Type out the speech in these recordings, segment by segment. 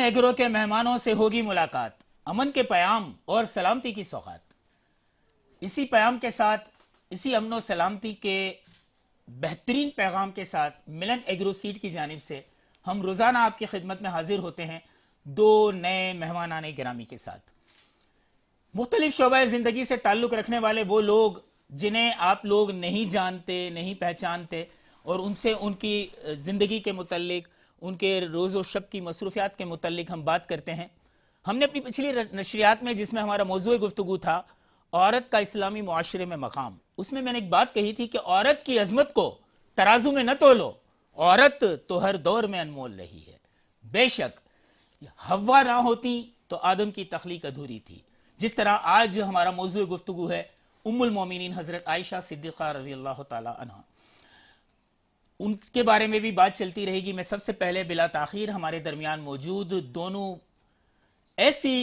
Agro के मेहमानों से होगी मुलाकात, अमन के पैगाम और सलामती की सौगात। इसी पैगाम के साथ, इसी अमन और सलामती के बेहतरीन पैगाम के साथ मिलन एग्रो सीड की जानिब से हम रोजाना आपकी खिदमत में हाजिर होते हैं दो नए मेहमान आने गिरामी के साथ। मुख्तलिफ शोबे जिंदगी से ताल्लुक रखने वाले वो लोग जिन्हें आप लोग नहीं जानते, नहीं पहचानते, और उनसे उनकी जिंदगी के मुतल्लिक, उनके रोज़ व शब की मसरूफियात के मुतल्लिक हम बात करते हैं। हमने अपनी पिछली नशरियात में, जिसमें हमारा मौजूद गुफ्तगू था औरत का इस्लामी मुआशरे में मकाम, उसमें मैंने एक बात कही थी कि औरत की अजमत को तराजू में न तोलो, औरत तो हर दौर में अनमोल रही है। बेशक हव्वा ना होती तो आदम की तख्लीक अधूरी थी। जिस तरह आज हमारा मौजूद गुफ्तगू है उम्मुल मोमिनीन हजरत आयशा सिद्दीक़ा रज़ी अल्लाह ताला अन्हा, उनके बारे में भी बात चलती रहेगी। मैं सबसे पहले बिला ताखीर हमारे दरमियान मौजूद दोनों ऐसी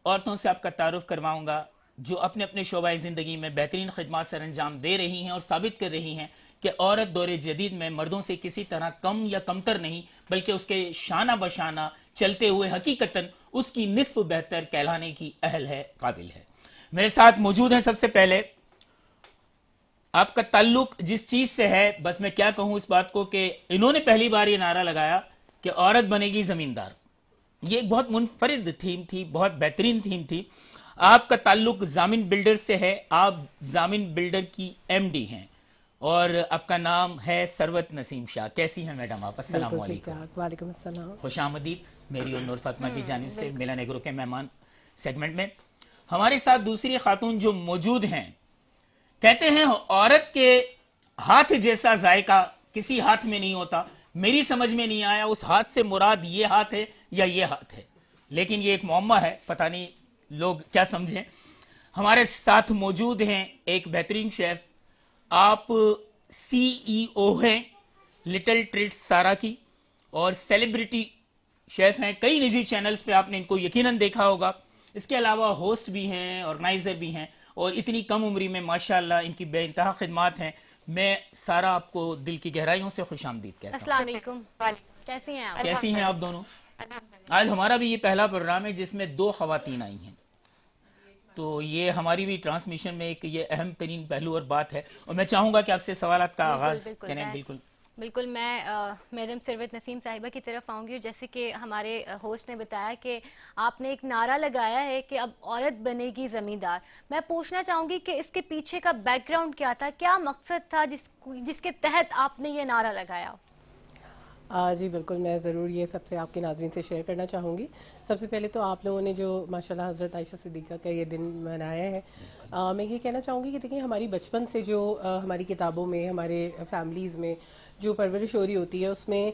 औरतों से आपका तारुफ करवाऊंगा जो अपने अपने शोबाए ज़िंदगी में बेहतरीन खिदमत सर अंजाम दे रही हैं और साबित कर रही हैं कि औरत दौर जदीद में मर्दों से किसी तरह कम या कमतर नहीं, बल्कि उसके शाना बशाना चलते हुए हकीकतन उसकी निस्फ बेहतर कहलाने की अहल है, काबिल है। मेरे साथ मौजूद हैं सबसे पहले, आपका ताल्लुक जिस चीज से है, बस मैं क्या कहूं इस बात को कि इन्होंने पहली बार ये नारा लगाया कि औरत बनेगी जमींदार। ये एक बहुत मुनफरिद थीम थी, बहुत बेहतरीन थीम थी। आपका ताल्लुक जामिन बिल्डर से है, आप जामिन बिल्डर की एमडी हैं और आपका नाम है सरवत नसीम शाह। कैसी हैं मैडम आप? अस्सलाम वालेकुम। वालेकुम अस्सलाम। खुश आमदीद मेरी और नूर फातिमा की जानिब से मिलन एग्रो के मेहमान सेगमेंट में। हमारे साथ दूसरी खातून जो मौजूद हैं, कहते हैं औरत के हाथ जैसा जायका किसी हाथ में नहीं होता। मेरी समझ में नहीं आया उस हाथ से मुराद ये हाथ है या ये हाथ है, लेकिन ये एक मुअम्मा है, पता नहीं लोग क्या समझें। हमारे साथ मौजूद हैं एक बेहतरीन शेफ, आप सीईओ हैं लिटिल ट्रीट्स सारा की और सेलिब्रिटी शेफ हैं। कई निजी चैनल्स पे आपने इनको यकीनन देखा होगा। इसके अलावा होस्ट भी हैं, ऑर्गेनाइजर भी हैं, और इतनी कम उम्री में माशाल्लाह इनकी बेइंतहा खिदमात हैं। मैं सारा आपको दिल की गहराइयों से खुशामदीद कहता हूं। अस्सलाम वालेकुम। कैसी हैं आप? कैसी हैं आप दोनों? आज हमारा भी ये पहला प्रोग्राम है जिसमें दो खवातीन आई हैं, तो ये हमारी भी ट्रांसमिशन में एक ये अहम तरीन पहलू और बात है। और मैं चाहूंगा कि आपसे सवालात का आगाज करें। बिल्कुल मैं मैडम सरवत नसीम साहिबा की तरफ आऊंगी। और जैसे कि हमारे होस्ट ने बताया कि आपने एक नारा लगाया है कि अब औरत बनेगी जमींदार, मैं पूछना चाहूंगी कि इसके पीछे का बैकग्राउंड क्या था, क्या मकसद था जिसके तहत आपने ये नारा लगाया? जी बिल्कुल, मैं ज़रूर ये सबसे आपके नाज़रीन से शेयर करना चाहूँगी। सबसे पहले तो आप लोगों ने जो माशाल्लाह हज़रत आयशा सिद्दीक़ा का ये दिन मनाया है, मैं ये कहना चाहूँगी कि देखिए हमारी बचपन से जो हमारी किताबों में, हमारे फैमिलीज़ में जो परवरिश हो रही होती है, उसमें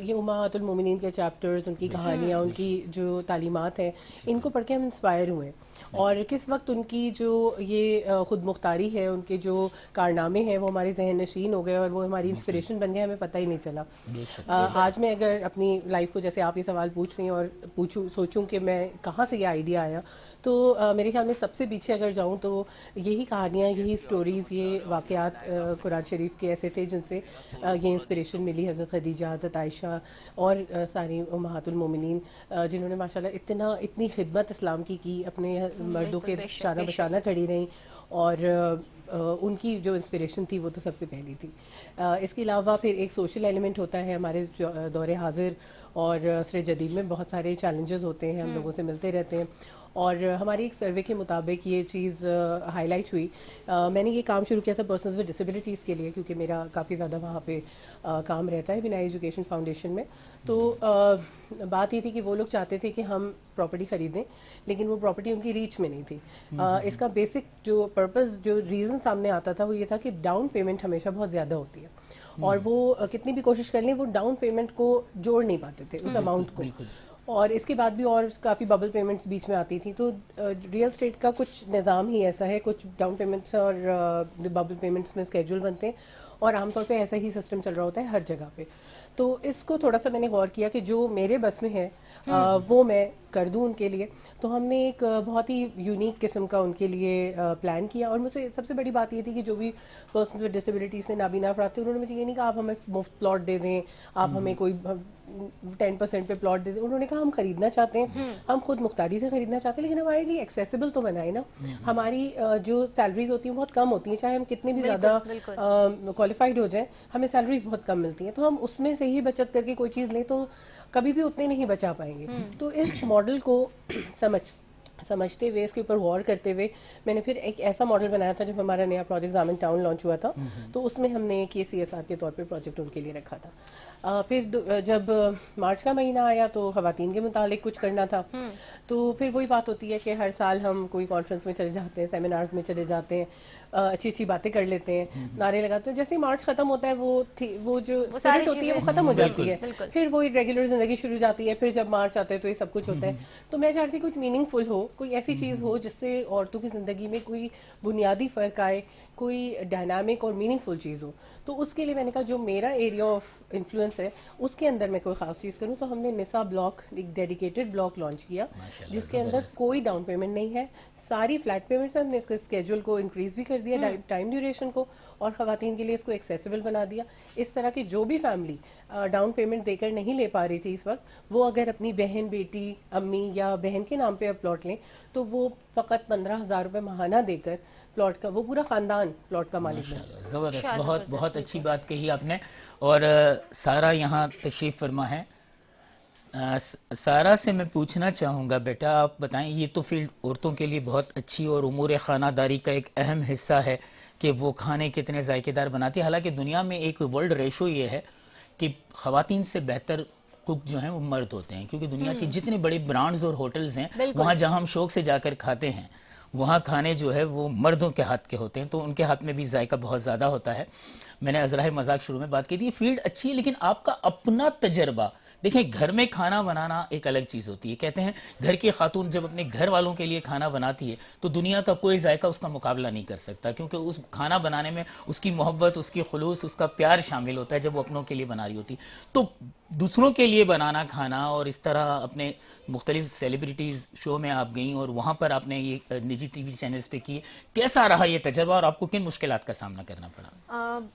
ये उम्महातुल मोमिनीन के चैप्टर्स, उनकी कहानियाँ, उनकी जो तालीमात हैं, इनको पढ़ के हम इंस्पायर हुए। और किस वक्त उनकी जो ये खुद मुख्तारी है, उनके जो कारनामे हैं, वो हमारे जहन नशीन हो गए और वो हमारी इंस्पिरेशन बन गए, हमें पता ही नहीं चला। आज मैं अगर अपनी लाइफ को, जैसे आप ये सवाल पूछ रही हैं और सोचूं कि मैं कहाँ से ये आइडिया आया, तो मेरे ख्याल में सबसे पीछे अगर जाऊं तो यही कहानियाँ, यही स्टोरीज़, ये वाक़यात कुरान शरीफ के ऐसे थे जिनसे ये इंस्पिरेशन मिली। हज़रत खदीजा, हज़रत आयशा और सारी उम्महातुल मोमिनीन जिन्होंने माशाल्लाह इतनी खिदमत इस्लाम की अपने मर्दों के शाना बशाना खड़ी रहीं, और उनकी जो इंस्पिरेशन थी वो तो सबसे पहली थी। इसके अलावा फिर एक सोशल एलिमेंट होता है। हमारे दौरे हाजिर और असर जदीद में बहुत सारे चैलेंजेस होते हैं, हम लोगों से मिलते रहते हैं, और हमारी एक सर्वे के मुताबिक ये चीज़ हाईलाइट हुई। मैंने ये काम शुरू किया था पर्सन्स विद डिसेबिलिटीज़ के लिए, क्योंकि मेरा काफ़ी ज़्यादा वहाँ पे काम रहता है बिना एजुकेशन फाउंडेशन में। तो बात ये थी कि वो लोग चाहते थे कि हम प्रॉपर्टी ख़रीदें, लेकिन वो प्रॉपर्टी उनकी रीच में नहीं थी। इसका बेसिक जो पर्पज़, जो रीज़न सामने आता था, वो ये था कि डाउन पेमेंट हमेशा बहुत ज़्यादा होती है, और वो कितनी भी कोशिश कर लें, वो डाउन पेमेंट को जोड़ नहीं पाते थे, उस अमाउंट को। और इसके बाद भी और काफ़ी बबल पेमेंट्स बीच में आती थी। तो रियल स्टेट का कुछ निज़ाम ही ऐसा है, कुछ डाउन पेमेंट्स और बबल पेमेंट्स में स्केड्यूल बनते हैं, और आमतौर पे ऐसा ही सिस्टम चल रहा होता है हर जगह पे। तो इसको थोड़ा सा मैंने गौर किया कि जो मेरे बस में है वो मैं कर दूं उनके लिए। तो हमने एक बहुत ही यूनिक किस्म का उनके लिए प्लान किया। और मुझे सबसे बड़ी बात ये थी कि जो भी पर्सन विद डिसेबिलिटीज से नाबीना अफराद थे, उन्होंने मुझे ये नहीं कहा आप हमें मुफ्त प्लॉट दे दें, आप हमें कोई 10% पे प्लॉट दे दें। उन्होंने कहा हम खरीदना चाहते हैं, हम खुद मुख्तारी से खरीदना चाहते हैं, लेकिन हमारे लिए एक्सेसिबल तो बनाए ना। हमारी जो सैलरीज होती हैं बहुत कम होती हैं, चाहे हम कितने भी ज़्यादा क्वालिफाइड हो जाएं, हमें सैलरीज बहुत कम मिलती हैं। तो हम उसमें से ही बचत करके कोई चीज़ लें तो कभी भी उतने नहीं बचा पाएंगे। तो इस मॉडल को समझते हुए, इसके ऊपर गौर करते हुए, मैंने फिर एक ऐसा मॉडल बनाया था। जब हमारा नया प्रोजेक्ट जामिन टाउन लॉन्च हुआ था, तो उसमें हमने एक CSR के तौर पे प्रोजेक्ट उनके लिए रखा था। फिर जब मार्च का महीना आया तो खवातीन के मुतालिक कुछ करना था। तो फिर वही बात होती है कि हर साल हम कोई कॉन्फ्रेंस में चले जाते हैं, सेमिनार्स में चले जाते हैं, अच्छी अच्छी बातें कर लेते हैं, नारे लगाते हैं। जैसे ही मार्च खत्म होता है वो जो स्पिरिट होती है वो खत्म हो जाती है। फिर वही रेगुलर जिंदगी शुरू हो जाती है। फिर जब मार्च आता है तो ये सब कुछ होता है। तो मैं चाहती कुछ मीनिंगफुल हो, कोई ऐसी चीज़ हो जिससे औरतों की ज़िंदगी में कोई बुनियादी फ़र्क आए, कोई डायनामिक और मीनिंगफुल चीज़ हो। तो उसके लिए मैंने कहा जो मेरा एरिया ऑफ इन्फ्लुएंस है उसके अंदर मैं कोई ख़ास चीज़ करूँ। तो हमने निसा ब्लॉक, एक डेडिकेटेड ब्लॉक लॉन्च किया जिसके अंदर कोई डाउन पेमेंट नहीं है, सारी फ्लैट पेमेंट्स। हमने इसके स्केड्यूल को इंक्रीज भी कर दिया, टाइम ड्यूरेशन को, और ख़वातीन के लिए इसको एक्सेसिबल बना दिया। इस तरह की जो भी फैमिली डाउन पेमेंट देकर नहीं ले पा रही थी इस वक्त, वो अगर अपनी बहन, बेटी, अम्मी या बहन के नाम पे अब प्लॉट लें तो वो फ़कत 15,000 रुपये माहाना देकर प्लॉट का, वो पूरा ख़ानदान प्लॉट का मालिक बन जाए। ज़बरदस्त, बहुत बहुत अच्छी बात कही आपने। और सारा यहाँ तशरीफ़ फरमा है। सारा से मैं पूछना चाहूँगा, बेटा आप बताएं, ये तो फील्ड औरतों के लिए बहुत अच्छी और उमूर खानादारी का एक अहम हिस्सा है कि वो खाने कितने जायकेदार बनाती है। हालांकि दुनिया में एक वर्ल्ड रेशो ये है कि ख़वातीन से बेहतर कुक जो हैं वो मर्द होते हैं, क्योंकि दुनिया के जितने बड़े ब्रांड्स और होटल्स हैं वहाँ जहाँ हम शौक से जाकर खाते हैं, वहाँ खाने जो है वो मर्दों के हाथ के होते हैं, तो उनके हाथ में भी जायका बहुत ज़्यादा होता है। मैंने अजराह मजाक शुरू में बात की थी, फील्ड अच्छी है, लेकिन आपका अपना तजर्बा देखें। घर में खाना बनाना एक अलग चीज़ होती है। कहते हैं घर की खातून जब अपने घर वालों के लिए खाना बनाती है तो दुनिया का कोई जायका उसका मुकाबला नहीं कर सकता, क्योंकि उस खाना बनाने में उसकी मोहब्बत, उसकी खुलूस, उसका प्यार शामिल होता है जब वो अपनों के लिए बना रही होती। तो दूसरों के लिए बनाना खाना, और इस तरह अपने मुख्तलिफ सेलिब्रिटीज़ शो में आप गई और वहाँ पर आपने ये निजी TV चैनल्स पे किए, कैसा रहा ये तजर्बा और आपको किन मुश्किलात का सामना करना पड़ा?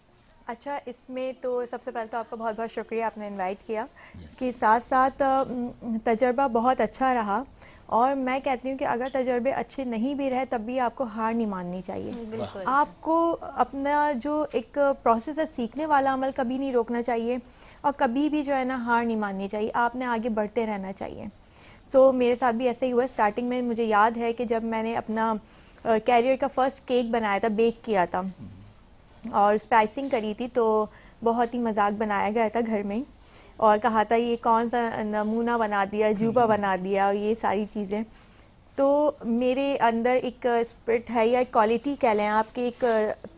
अच्छा, इसमें तो सबसे पहले तो आपका बहुत बहुत शुक्रिया, आपने इनवाइट किया। इसके साथ साथ तजर्बा बहुत अच्छा रहा, और मैं कहती हूँ कि अगर तजर्बे अच्छे नहीं भी रहे तब भी आपको हार नहीं माननी चाहिए। आपको अपना जो एक प्रोसेस है सीखने वाला अमल कभी नहीं रोकना चाहिए, और कभी भी जो है ना हार नहीं माननी चाहिए, आपने आगे बढ़ते रहना चाहिए। सो मेरे साथ भी ऐसा ही हुआ। स्टार्टिंग में मुझे याद है कि जब मैंने अपना कैरियर का फर्स्ट केक बनाया था, बेक किया था और स्पाइसिंग करी थी, तो बहुत ही मजाक बनाया गया था घर में, और कहा था ये कौन सा नमूना बना दिया, जूबा बना दिया, और ये सारी चीज़ें। तो मेरे अंदर एक स्पिरिट है या एक क्वालिटी कह लें आपके, एक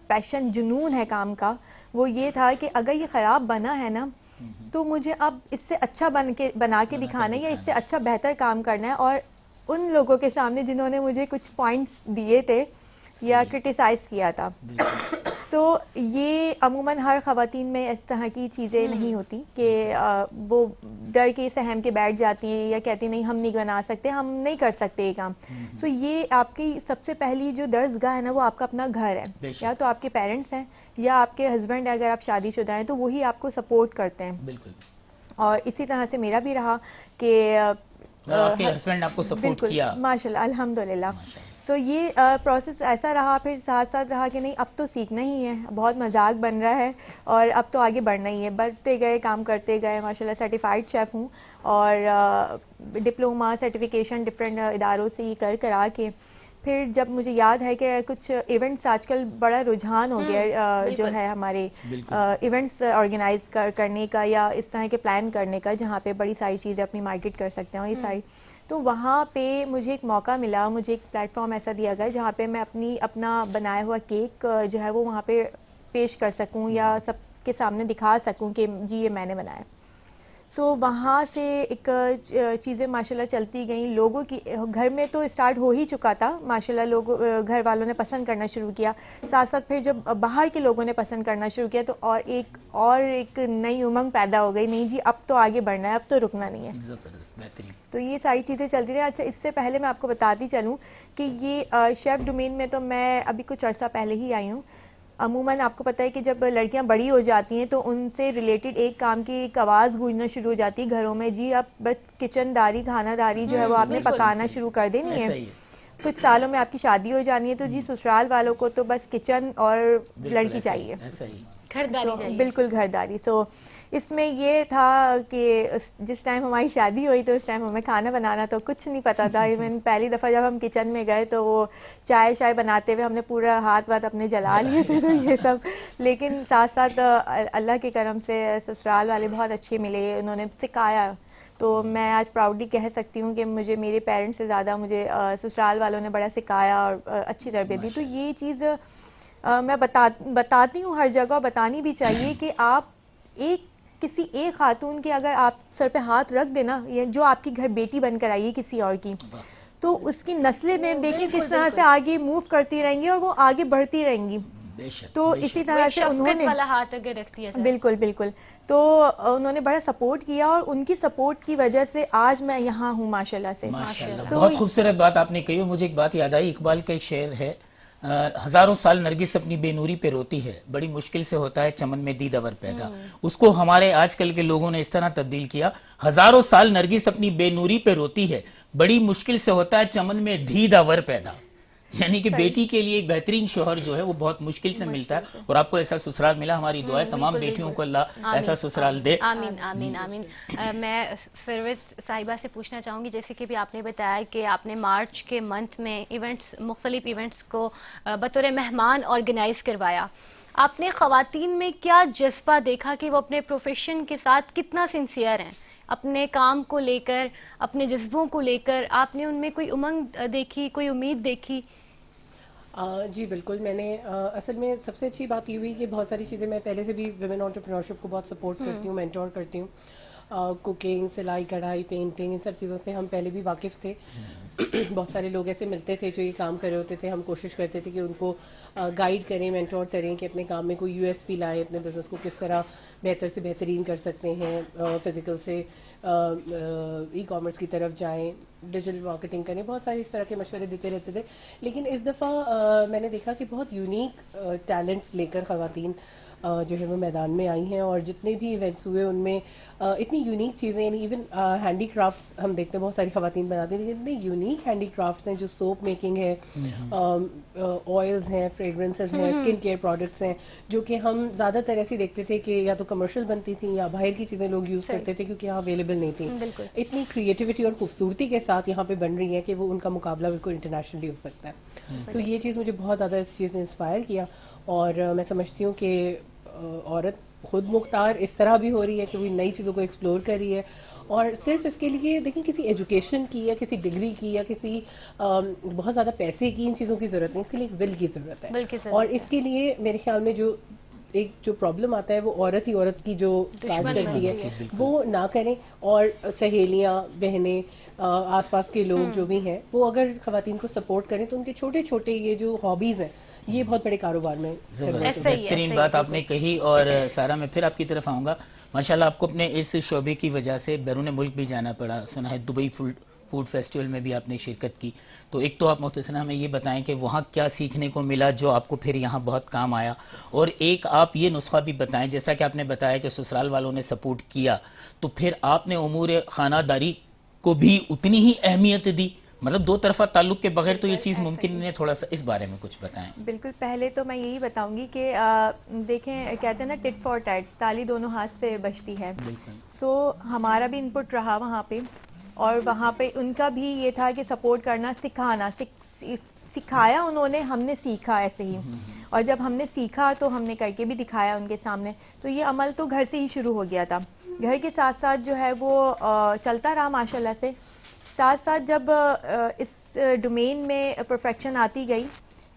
पैशन, जुनून है काम का। वो ये था कि अगर ये ख़राब बना है ना तो मुझे अब इससे अच्छा बना के दिखाना है, या इससे अच्छा बेहतर काम करना है। और उन लोगों के सामने जिन्होंने मुझे कुछ पॉइंट्स दिए थे या क्रिटिसाइज़ किया था। सो ये अमूमन हर ख़वातीन में इस तरह की चीज़ें नहीं होती कि वो डर के सहम के बैठ जाती हैं या कहती नहीं हम नहीं बना सकते, हम नहीं कर सकते ये काम। सो ये आपकी सबसे पहली जो दर्जगाह है ना, वो आपका अपना घर है, या तो आपके पेरेंट्स हैं या आपके हस्बैंड है, अगर आप शादीशुदा हैं तो वही आपको सपोर्ट करते हैं। बिल्कुल। और इसी तरह से मेरा भी रहा कि आपके हस्बैंड आपको सपोर्ट किया? माशाल्लाह, अल्हम्दुलिल्लाह। सो ये प्रोसेस ऐसा रहा, फिर साथ साथ रहा कि नहीं अब तो सीखना ही है, बहुत मजाक बन रहा है और अब तो आगे बढ़ना ही है। बढ़ते गए, काम करते गए, माशाल्लाह सर्टिफाइड शेफ़ हूँ, और डिप्लोमा सर्टिफिकेशन डिफरेंट इदारों से ये करा के फिर जब मुझे याद है कि कुछ इवेंट्स आजकल बड़ा रुझान हो गया जो है हमारे इवेंट्स ऑर्गेनाइज करने का या इस तरह के प्लान करने का, जहाँ पे बड़ी सारी चीज़ें अपनी मार्केट कर सकते हैं, ये सारी। तो वहाँ पे मुझे एक मौका मिला, मुझे एक प्लेटफॉर्म ऐसा दिया गया जहाँ पे मैं अपना बनाया हुआ केक जो है वो वहाँ पे पेश कर सकूँ या सबके सामने दिखा सकूँ कि जी ये मैंने बनाया। सो वहाँ से एक चीज़ें माशाल्लाह चलती गई। लोगों की घर में तो स्टार्ट हो ही चुका था माशाल्लाह, लोग घर वालों ने पसंद करना शुरू किया, साथ साथ फिर जब बाहर के लोगों ने पसंद करना शुरू किया तो और एक नई उमंग पैदा हो गई, नहीं जी अब तो आगे बढ़ना है, अब तो रुकना नहीं है। ज़बरदस्त, बेहतरीन। तो ये सारी चीज़ें चलती रही। अच्छा, इससे पहले मैं आपको बताती चलूँ कि ये शेफ़ डोमेन में तो मैं अभी कुछ अर्सा पहले ही आई हूँ। अमूमन आपको पता है कि जब लड़कियां बड़ी हो जाती हैं तो उनसे रिलेटेड एक काम की एक आवाज़ गूंजना शुरू हो जाती है घरों में, जी अब बस किचनदारी खानादारी जो है वो आपने बिल्कुल। पकाना शुरू कर देनी ऐसा है। ही है। कुछ सालों में आपकी शादी हो जानी है तो जी ससुराल वालों को तो बस किचन और बिल्कुल लड़की ऐसा ही, चाहिए, ऐसा ही। घरदारी तो चाहिए। बिल्कुल घरदारी। सो इसमें ये था कि जिस टाइम हमारी शादी हुई तो उस टाइम हमें खाना बनाना तो कुछ नहीं पता था। इवन पहली दफ़ा जब हम किचन में गए तो वो चाय शाय बनाते हुए हमने पूरा हाथ वाथ अपने जला लिए थे, तो ये सब। लेकिन साथ साथ अल्लाह के करम से ससुराल वाले बहुत अच्छे मिले, उन्होंने सिखाया। तो मैं आज प्राउडली कह सकती हूँ कि मुझे मेरे पेरेंट्स से ज़्यादा मुझे ससुराल वालों ने बड़ा सिखाया और अच्छी तरबियत दी। तो ये चीज़ मैं बताती हूँ हर जगह, बतानी भी चाहिए कि आप किसी एक खातून के अगर आप सर पे हाथ रख देना, ये जो आपकी घर बेटी बनकर आई है किसी और की, तो उसकी नस्लें देखिए किस तरह से आगे मूव करती रहेंगी और वो आगे बढ़ती रहेंगी। बेशक, तो बेशक। इसी वो तरह एक से शफकत उन्होंने वाला हाथ अगर रखती है सर। बिल्कुल बिल्कुल, तो उन्होंने बड़ा सपोर्ट किया और उनकी सपोर्ट की वजह से आज मैं यहाँ हूँ माशाल्लाह से। माशाल्लाह, So, बहुत खूबसूरत बात आपने कही। मुझे एक बात याद आई, इकबाल का एक शेर है, हजारों साल नरगिस अपनी बेनूरी पे रोती है, बड़ी मुश्किल से होता है चमन में दीदावर पैदा। उसको हमारे आजकल के लोगों ने इस तरह तब्दील किया, हजारों साल नरगिस अपनी बेनूरी पे रोती है, बड़ी मुश्किल से होता है चमन में दीदावर पैदा। यानी कि बेटी के लिए एक बेहतरीन शोहर जो है वो बहुत मुश्किल से मिलता है, और आपको ऐसा ससुराल मिला। हमारी दुआ है तमाम बेटियों को अल्लाह ऐसा ससुराल दे। आमीन आमीन आमीन। मैं सरवत साहिबा से पूछना चाहूँगी, जैसे कि भी आपने बताया कि आपने मार्च के मंथ में इवेंट्स, मुख्तलिफ इवेंट्स को बतौर मेहमान ऑर्गेनाइज करवाया, आपने ख़वातीन में क्या जज्बा देखा कि वो अपने प्रोफेशन के साथ कितना सिंसियर हैं, अपने काम को लेकर, अपने जज्बों को लेकर? आपने उनमें कोई उमंग देखी, कोई उम्मीद देखी? जी बिल्कुल, मैंने असल में सबसे अच्छी बात ये हुई कि बहुत सारी चीज़ें मैं पहले से भी वुमेन एंटरप्रेन्योरशिप को बहुत सपोर्ट करती हूँ, मेंटोर करती हूँ। कुकिंग, सिलाई कढ़ाई, पेंटिंग, इन सब चीज़ों से हम पहले भी वाकिफ़ थे। बहुत सारे लोग ऐसे मिलते थे जो ये काम कर रहे होते थे, हम कोशिश करते थे कि उनको गाइड करें, मेंटोर करें कि अपने काम में कोई यूएसपी लाएं, अपने बिज़नेस को किस तरह बेहतर से बेहतरीन कर सकते हैं, फ़िज़िकल से ई कॉमर्स की तरफ जाएं, डिजिटल मार्केटिंग करें, बहुत सारे इस तरह के मशवरे देते रहते थे। लेकिन इस दफ़ा मैंने देखा कि बहुत यूनिक टैलेंट्स लेकर ख़वातीन जो है वो मैदान में आई हैं, और जितने भी इवेंट्स हुए उनमें इतनी यूनिक चीज़ें, यानी इवन हैंडी क्राफ्ट्स हम देखते हैं बहुत सारी ख़वातीन बनाती हैं, लेकिन इतने यूनिक हैंडी क्राफ्ट्स हैं, जो सोप मेकिंग है, ऑयल्स हैं, फ्रेगरेंसेस हैं, स्किन केयर प्रोडक्ट्स हैं, जो कि हम ज़्यादातर ऐसे देखते थे कि या तो कमर्शियल बनती थी या बाहर की चीज़ें लोग यूज़ करते थे क्योंकि यहाँ अवेलेबल नहीं थी। इतनी क्रिएटिविटी और खूबसूरती के साथ यहाँ पे बन रही है कि वो उनका मुकाबला बिल्कुल इंटरनेशनली हो सकता है। तो ये चीज़ मुझे बहुत ज़्यादा इस चीज़ ने इंस्पायर किया, और मैं समझती हूँ कि औरत खुद मुख्तार इस तरह भी हो रही है कि वो नई चीज़ों को एक्सप्लोर कर रही है, और सिर्फ इसके लिए देखिए किसी एजुकेशन की या किसी डिग्री की या किसी बहुत ज़्यादा पैसे की इन चीज़ों की ज़रूरत नहीं, इसके लिए एक विल की ज़रूरत है। और इसके लिए मेरे ख्याल में जो प्रॉब्लम आता है वो औरत ही औरत की जो काट करती है वो ना करें, और सहेलियाँ, बहनें, आसपास के लोग जो भी हैं वो अगर ख़वातीन को सपोर्ट करें तो उनके छोटे छोटे ये जो हॉबीज़ हैं ये बहुत बड़े कारोबार में। बेहतरीन बात आपने कही। और सारा, मैं फिर आपकी तरफ आऊँगा। माशाल्लाह आपको अपने इस शोबे की वजह से बैरून मुल्क भी जाना पड़ा, सुना है दुबई फूड फेस्टिवल में भी आपने शिरकत की। तो एक तो आप मुख्तसरा हमें ये बताएं कि वहाँ क्या सीखने को मिला जो आपको फिर यहाँ बहुत काम आया, और एक आप ये नुस्खा भी बताएं, जैसा कि आपने बताया कि ससुराल वालों ने सपोर्ट किया, तो फिर आपने उमूर खानादारी को भी उतनी ही अहमियत दी, मतलब दो तरफा ताल्लुक के बगैर तो ये चीज़ मुमकिन नहीं है। थोड़ा सा इस बारे में कुछ बताएं। बिल्कुल, पहले तो मैं यही बताऊंगी कि देखें, कहते हैं ना टिट फॉर टैट, ताली दोनों हाथ से बजती है। सो हमारा भी इनपुट रहा वहाँ पे, और वहाँ पे उनका भी ये था कि सपोर्ट करना, सिखाना, सिखाया उन्होंने, हमने सीखा ऐसे ही। और जब हमने सीखा तो हमने करके भी दिखाया उनके सामने। तो ये अमल तो घर से ही शुरू हो गया था, घर के साथ साथ जो है वो चलता रहा माशाल्लाह से। साथ साथ जब इस डोमेन में परफेक्शन आती गई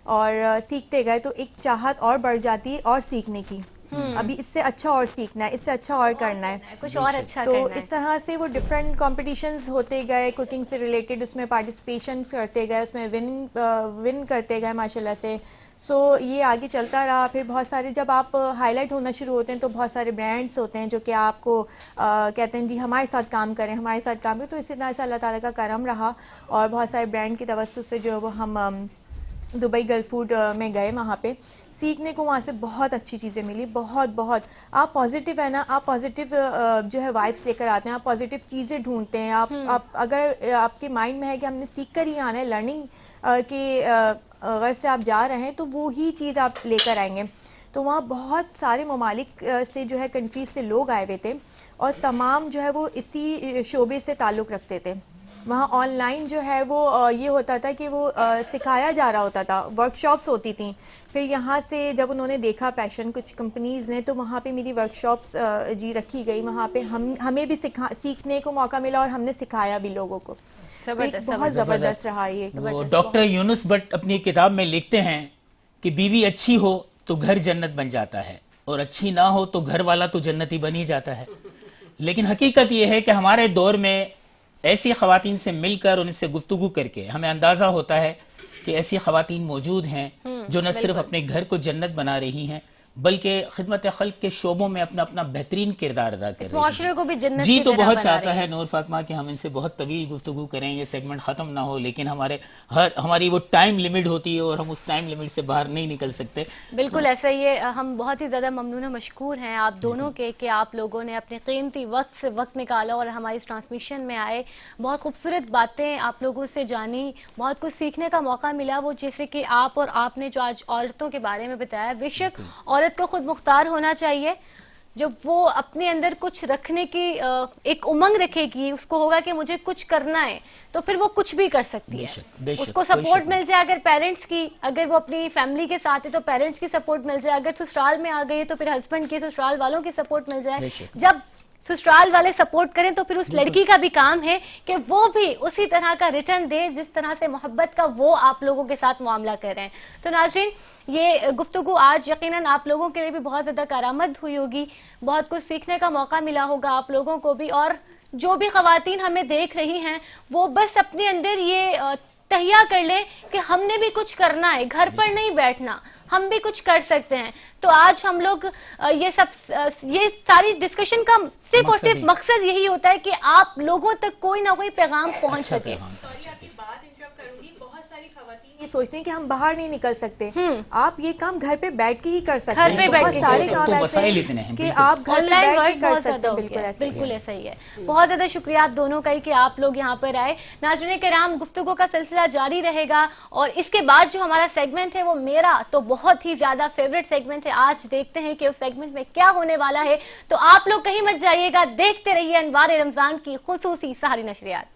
और सीखते गए तो एक चाहत और बढ़ जाती है और सीखने की। अभी इससे अच्छा और सीखना है, इससे अच्छा और करना है, कुछ और अच्छा तो करना है। इस तरह से वो डिफरेंट कॉम्पिटिशन्स होते गए कुकिंग से रिलेटेड, उसमें पार्टिसिपेशन करते गए, उसमें विन करते गए माशाल्लाह से। सो ये आगे चलता रहा। फिर बहुत सारे जब आप हाईलाइट होना शुरू होते हैं तो बहुत सारे ब्रांड्स होते हैं जो कि आपको कहते हैं जी हमारे साथ काम करें, हमारे साथ काम करें। तो इसी तरह से अल्लाह ताला का करम रहा और बहुत सारे ब्रांड की तवज्जो से जो वो हम दुबई गल्फ फूड में गए, वहाँ पे सीखने को वहाँ से बहुत अच्छी चीज़ें मिली, बहुत बहुत। आप पॉजिटिव है ना, आप पॉजिटिव जो है वाइब्स लेकर आते हैं, आप पॉजिटिव चीज़ें ढूंढते हैं। आप अगर आपके माइंड में है कि हमने सीख कर ही आना है, लर्निंग के गर्ज से आप जा रहे हैं, तो वो ही चीज़ आप लेकर आएंगे। तो वहाँ बहुत सारे ममालिक से जो है कंट्रीज से लोग आए हुए थे और तमाम जो है वो इसी शोबे से ताल्लुक़ रखते थे। वहाँ ऑनलाइन जो है वो ये होता था कि वो सिखाया जा रहा होता था, वर्कशॉप्स होती थी। फिर यहाँ से जब उन्होंने देखा पैशन कुछ कंपनीज़ ने, तो वहाँ पे मेरी वर्कशॉप्स जी रखी गई। वहाँ पे हमें भी सीखने को मौका मिला और हमने सिखाया भी लोगों को। तो एक बहुत ज़बरदस्त रहा ये। वो डॉक्टर यूनुस भट्ट अपनी किताब में लिखते हैं कि बीवी अच्छी हो तो घर जन्नत बन जाता है और अच्छी ना हो तो घर वाला तो जन्नती बन ही जाता है। लेकिन हकीकत यह है कि हमारे दौर में ऐसी खवातीन से मिलकर उनसे गुफ्तगू करके हमें अंदाजा होता है कि ऐसी खवातीन मौजूद हैं जो न सिर्फ अपने घर को जन्नत बना रही हैं बल्कि खिदमत खल्क के शोबों में अपना अपना बेहतरीन किरदार अदा कर रही हैं। को भी जन्नत जी की तो तरह बहुत बना चाहता रही है नूर फातिमा कि हम इनसे बहुत तवील गुफ्तगू करें, ये सेगमेंट ख़त्म ना हो, लेकिन हमारी वो टाइम लिमिट होती है और हम उस टाइम लिमिट से बाहर नहीं निकल सकते। बिल्कुल ऐसा ही है। हम बहुत ही ज़्यादा ममनून और मशकूर हैं आप दोनों के कि आप लोगों ने अपने कीमती वक्त से वक्त निकाला और हमारी इस ट्रांसमिशन में आए। बहुत खूबसूरत बातें आप लोगों से जानी, बहुत कुछ सीखने का मौका मिला। वो जैसे कि आपने जो आज औरतों के बारे में बताया, बेशक औरत को खुद मुख्तार होना चाहिए। जब वो अपने अंदर कुछ रखने की एक उमंग रखेगी, उसको होगा कि मुझे कुछ करना है, तो फिर वो कुछ भी कर सकती है। उसको सपोर्ट मिल जाए, अगर पेरेंट्स की, अगर वो अपनी फैमिली के साथ है तो पेरेंट्स की सपोर्ट मिल जाए, अगर ससुराल में आ गई है तो फिर हस्बैंड की, ससुराल वालों की सपोर्ट मिल जाए। जब ससुराल वाले सपोर्ट करें तो फिर उस लड़की का भी काम है कि वो भी उसी तरह का रिटर्न दे जिस तरह से मोहब्बत का वो आप लोगों के साथ मामला कर रहे हैं। तो नाज़रीन, ये गुफ्तगू आज यकीनन आप लोगों के लिए भी बहुत ज़्यादा कारआमद हुई होगी, बहुत कुछ सीखने का मौका मिला होगा आप लोगों को भी। और जो भी ख़वातीन हमें देख रही हैं वो बस अपने अंदर ये तहिया कर ले कि हमने भी कुछ करना है, घर पर नहीं बैठना, हम भी कुछ कर सकते हैं। तो आज हम लोग ये सारी डिस्कशन का सिर्फ और सिर्फ मकसद यही होता है कि आप लोगों तक कोई ना कोई पैगाम पहुंच सके। ये सोचते हैं कि हम बाहर नहीं निकल सकते, आप ये काम घर पे बैठ के ही कर सकते हैं। घर पे बैठ बहुत के सारे कर काम तो ऐसे वसाइल हैं इतने हैं कि आप घर पे ऑनलाइन बैठ वर्क के कर बहुत सकते ज्यादा हैं। हो बिल्कुल गया, ऐसे ही बिल्कुल है। ऐसा ही है। बहुत ज्यादा शुक्रिया आप दोनों का ही कि आप लोग यहाँ पर आए। नाज़रीन किराम, गुफ्तगू का सिलसिला जारी रहेगा और इसके बाद जो हमारा सेगमेंट है वो मेरा तो बहुत ही ज्यादा फेवरेट सेगमेंट है। आज देखते हैं कि उस सेगमेंट में क्या होने वाला है। तो आप लोग कहीं मत जाइएगा, देखते रहिए अनवार रमजान की खुसूसी सहारी नशरियात।